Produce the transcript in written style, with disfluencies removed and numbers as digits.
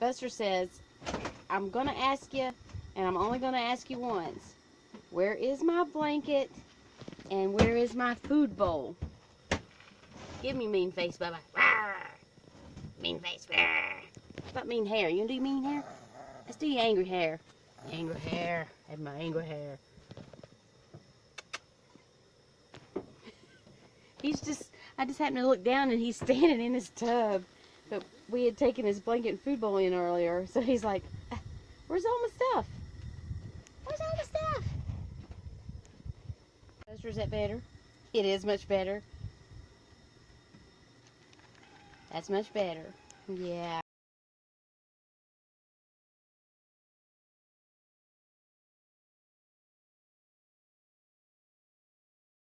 Buster says, I'm going to ask you, and I'm only going to ask you once. Where is my blanket? And where is my food bowl? Give me mean face, Bubba. Mean face. What about mean hair? You want to do mean hair? Let's do your angry hair. Angry hair. I have my angry hair. I just happened to look down and he's standing in his tub. But we had taken his blanket and food bowl in earlier. So he's like, where's all my stuff? Where's all the stuff? Buster, is that better? It is much better. That's much better. Yeah.